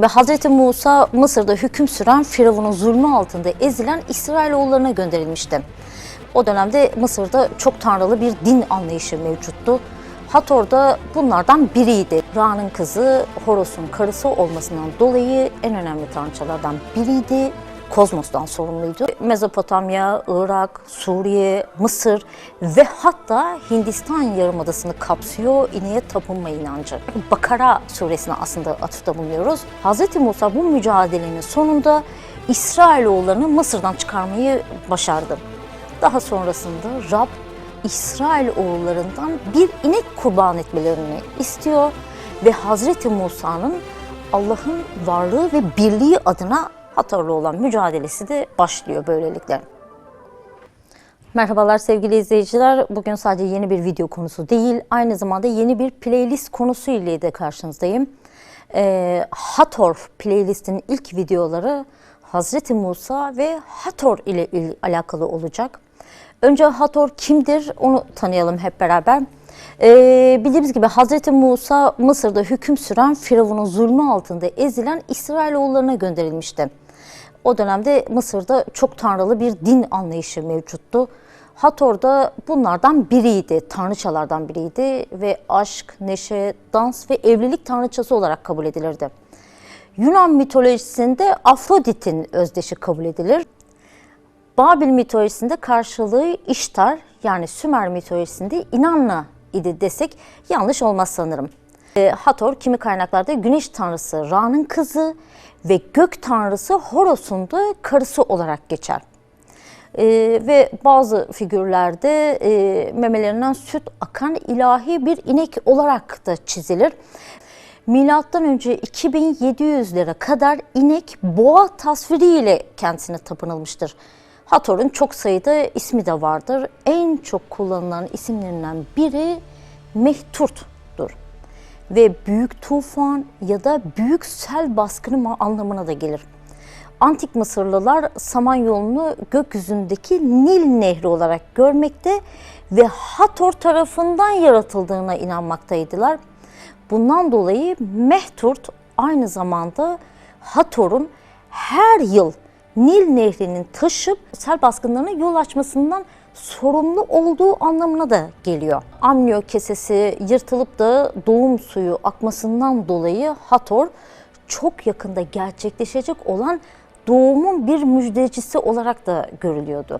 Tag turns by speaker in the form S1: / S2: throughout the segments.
S1: Ve Hz. Musa Mısır'da hüküm süren Firavun'un zulmü altında ezilen İsrailoğullarına gönderilmişti. O dönemde Mısır'da çok tanrılı bir din anlayışı mevcuttu. Hathor da bunlardan biriydi. Ra'nın kızı, Horus'un karısı olmasından dolayı en önemli tanrıçalardan biriydi. Kozmos'tan sorumluydu. Mezopotamya, Irak, Suriye, Mısır ve hatta Hindistan yarımadasını kapsıyor ineğe tapınma inancı. Bakara suresine aslında atıfta bulunuyoruz. Hz. Musa bu mücadelenin sonunda İsrailoğullarını Mısır'dan çıkarmayı başardı. Daha sonrasında Rab İsrailoğullarından bir inek kurban etmelerini istiyor ve Hz. Musa'nın Allah'ın varlığı ve birliği adına Hathor'la olan mücadelesi de başlıyor böylelikle. Merhabalar sevgili izleyiciler. Bugün sadece yeni bir video konusu değil, aynı zamanda yeni bir playlist konusu ile de karşınızdayım. Hathor playlistinin ilk videoları Hz. Musa ve Hathor ile alakalı olacak. Önce Hathor kimdir onu tanıyalım hep beraber. Bildiğimiz gibi Hz. Musa Mısır'da hüküm süren Firavun'un zulmü altında ezilen İsrailoğullarına gönderilmişti. O dönemde Mısır'da çok tanrılı bir din anlayışı mevcuttu. Hathor da bunlardan biriydi, tanrıçalardan biriydi ve aşk, neşe, dans ve evlilik tanrıçası olarak kabul edilirdi. Yunan mitolojisinde Afrodit'in özdeşi kabul edilir. Babil mitolojisinde karşılığı İştar, yani Sümer mitolojisinde İnanna idi desek yanlış olmaz sanırım. Hathor kimi kaynaklarda güneş tanrısı Ra'nın kızı ve gök tanrısı Horus'un da karısı olarak geçer. Ve bazı figürlerde memelerinden süt akan ilahi bir inek olarak da çizilir. Milattan önce 2700'lere kadar inek boğa tasviriyle kendisine tapınılmıştır. Hathor'un çok sayıda ismi de vardır. En çok kullanılan isimlerinden biri Mehturt'tur. Ve büyük tufan ya da büyük sel baskını anlamına da gelir. Antik Mısırlılar Samanyolu'nu gökyüzündeki Nil Nehri olarak görmekte ve Hathor tarafından yaratıldığına inanmaktaydılar. Bundan dolayı Mehturt aynı zamanda Hathor'un her yıl Nil Nehri'nin taşıp sel baskınlarına yol açmasından sorumlu olduğu anlamına da geliyor. Amnio kesesi yırtılıp da doğum suyu akmasından dolayı Hathor çok yakında gerçekleşecek olan doğumun bir müjdecisi olarak da görülüyordu.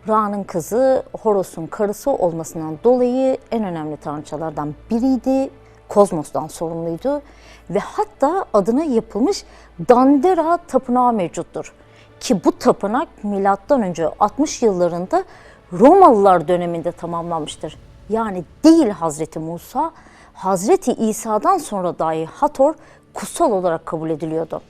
S1: Ra'nın kızı, Horus'un karısı olmasından dolayı en önemli tanrıçalardan biriydi. Kozmos'tan sorumluydu ve hatta adına yapılmış Dendera tapınağı mevcuttur. Ki bu tapınak M.Ö. 60 yıllarında Romalılar döneminde tamamlanmıştır. Yani değil Hazreti Musa, Hazreti İsa'dan sonra dahi Hathor kutsal olarak kabul ediliyordu.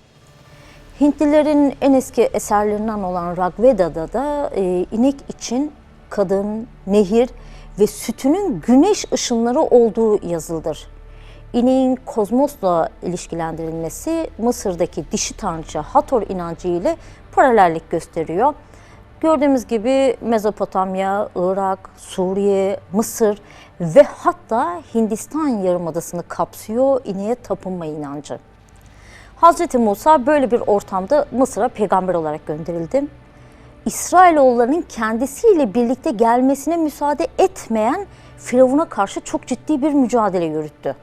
S1: Hintlilerin en eski eserlerinden olan Rigveda'da da inek için kadın, nehir ve sütünün güneş ışınları olduğu yazılıdır. İneğin kozmosla ilişkilendirilmesi Mısır'daki dişi tanrıça Hathor inancı ile paralellik gösteriyor. Gördüğümüz gibi Mezopotamya, Irak, Suriye, Mısır ve hatta Hindistan yarımadasını kapsıyor ineğe tapınma inancı. Hz. Musa böyle bir ortamda Mısır'a peygamber olarak gönderildi. İsrailoğullarının kendisiyle birlikte gelmesine müsaade etmeyen Firavun'a karşı çok ciddi bir mücadele yürüttü.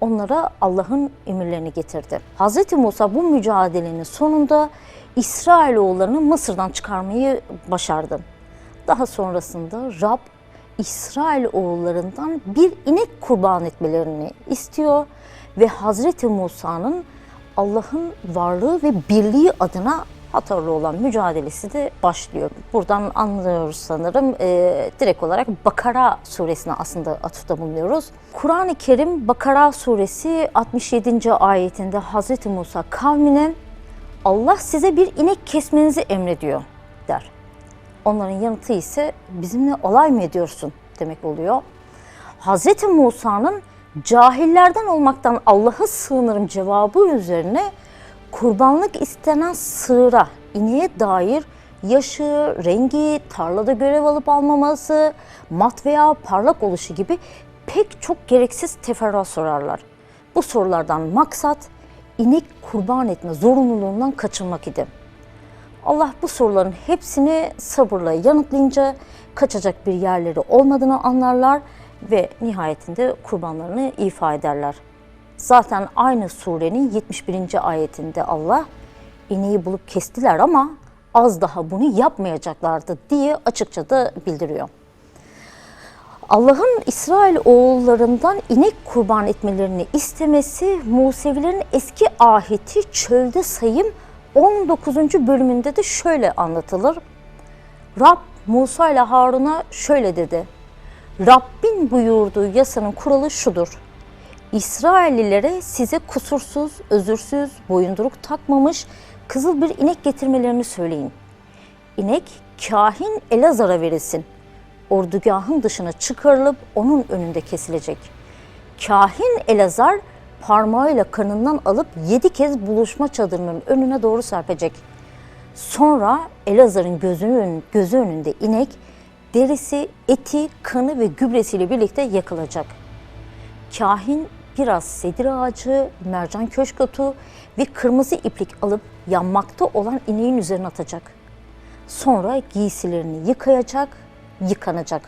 S1: Onlara Allah'ın emirlerini getirdi. Hz. Musa bu mücadelenin sonunda İsrailoğullarını Mısır'dan çıkarmayı başardı. Daha sonrasında Rab İsrailoğullarından bir inek kurban etmelerini istiyor ve Hz. Musa'nın Allah'ın varlığı ve birliği adına Hathor'la olan mücadelesi de başlıyor. Buradan anlıyoruz sanırım. Direkt olarak Bakara suresine aslında atıfta bulunuyoruz. Kur'an-ı Kerim Bakara suresi 67. ayetinde Hz. Musa kavmine Allah size bir inek kesmenizi emrediyor der. Onların yanıtı ise bizimle alay mı ediyorsun demek oluyor. Hz. Musa'nın cahillerden olmaktan Allah'a sığınırım cevabı üzerine kurbanlık istenen sığıra, ineğe dair yaşı, rengi, tarlada görev alıp almaması, mat veya parlak oluşu gibi pek çok gereksiz teferruat sorarlar. Bu sorulardan maksat inek kurban etme zorunluluğundan kaçınmak idi. Allah bu soruların hepsini sabırla yanıtlayınca kaçacak bir yerleri olmadığını anlarlar ve nihayetinde kurbanlarını ifa ederler. Zaten aynı surenin 71. ayetinde Allah ineği bulup kestiler ama az daha bunu yapmayacaklardı diye açıkça da bildiriyor. Allah'ın İsrail oğullarından inek kurban etmelerini istemesi Musevilerin eski ahiti Çölde Sayım 19. bölümünde de şöyle anlatılır. Rab Musa ile Harun'a şöyle dedi. Rabbin buyurduğu yasanın kuralı şudur. İsraillilere size kusursuz, özürsüz, boyunduruk takmamış kızıl bir inek getirmelerini söyleyin. İnek kahin Elazar'a verilsin. Ordugahın dışına çıkarılıp onun önünde kesilecek. Kahin Elazar parmağıyla kanından alıp 7 kez buluşma çadırının önüne doğru serpecek. Sonra Elazar'ın gözü önünde inek, derisi, eti, kanı ve gübresiyle birlikte yakılacak. Kahin biraz sedir ağacı, mercan köşk otu ve kırmızı iplik alıp yanmakta olan ineğin üzerine atacak. Sonra giysilerini yıkanacak.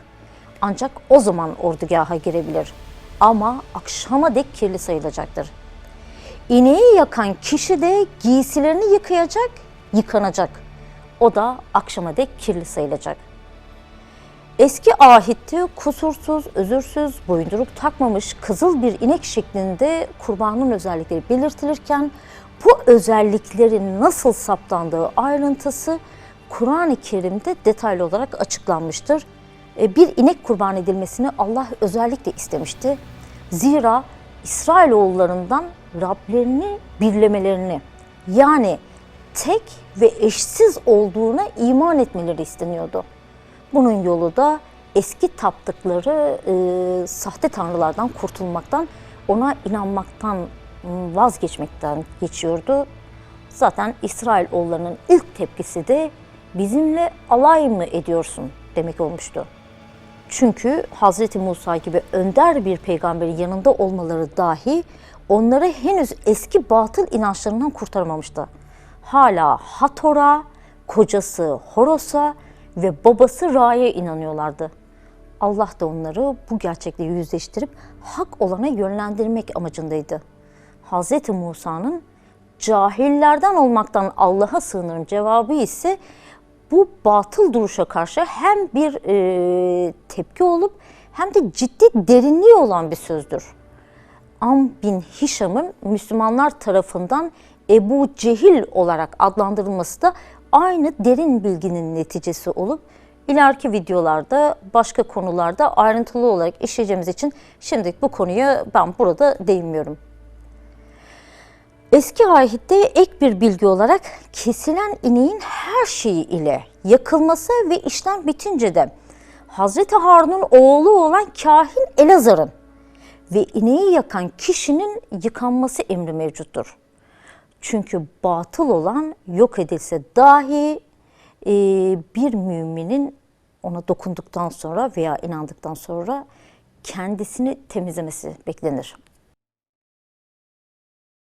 S1: Ancak o zaman ordugaha girebilir. Ama akşama dek kirli sayılacaktır. İneği yakan kişi de giysilerini yıkanacak. O da akşama dek kirli sayılacak. Eski ahitte kusursuz, özürsüz, boyunduruk takmamış kızıl bir inek şeklinde kurbanın özellikleri belirtilirken bu özelliklerin nasıl saptandığı ayrıntısı Kur'an-ı Kerim'de detaylı olarak açıklanmıştır. Bir inek kurban edilmesini Allah özellikle istemişti. Zira İsrailoğullarından Rablerini birlemelerini, yani tek ve eşsiz olduğuna iman etmeleri isteniyordu. Bunun yolu da eski taptıkları sahte tanrılardan kurtulmaktan, ona inanmaktan vazgeçmekten geçiyordu. Zaten İsrailoğullarının ilk tepkisi de bizimle alay mı ediyorsun demek olmuştu. Çünkü Hz. Musa gibi önder bir peygamberin yanında olmaları dahi onları henüz eski batıl inançlarından kurtarmamıştı. Hala Hator'a, kocası Horos'a ve babası Ra'ya inanıyorlardı. Allah da onları bu gerçekle yüzleştirip hak olana yönlendirmek amacındaydı. Hz. Musa'nın cahillerden olmaktan Allah'a sığınırım cevabı ise bu batıl duruşa karşı hem bir tepki olup hem de ciddi derinliği olan bir sözdür. Am bin Hişam'ın Müslümanlar tarafından Ebu Cehil olarak adlandırılması da aynı derin bilginin neticesi olup ileriki videolarda başka konularda ayrıntılı olarak işleyeceğimiz için şimdilik bu konuya ben burada değinmiyorum. Eski ahitte ek bir bilgi olarak kesilen ineğin her şeyi ile yakılması ve işlem bitince de Hazreti Harun'un oğlu olan kahin Elazar'ın ve ineği yakan kişinin yıkanması emri mevcuttur. Çünkü batıl olan yok edilse dahi bir müminin ona dokunduktan sonra veya inandıktan sonra kendisini temizlemesi beklenir.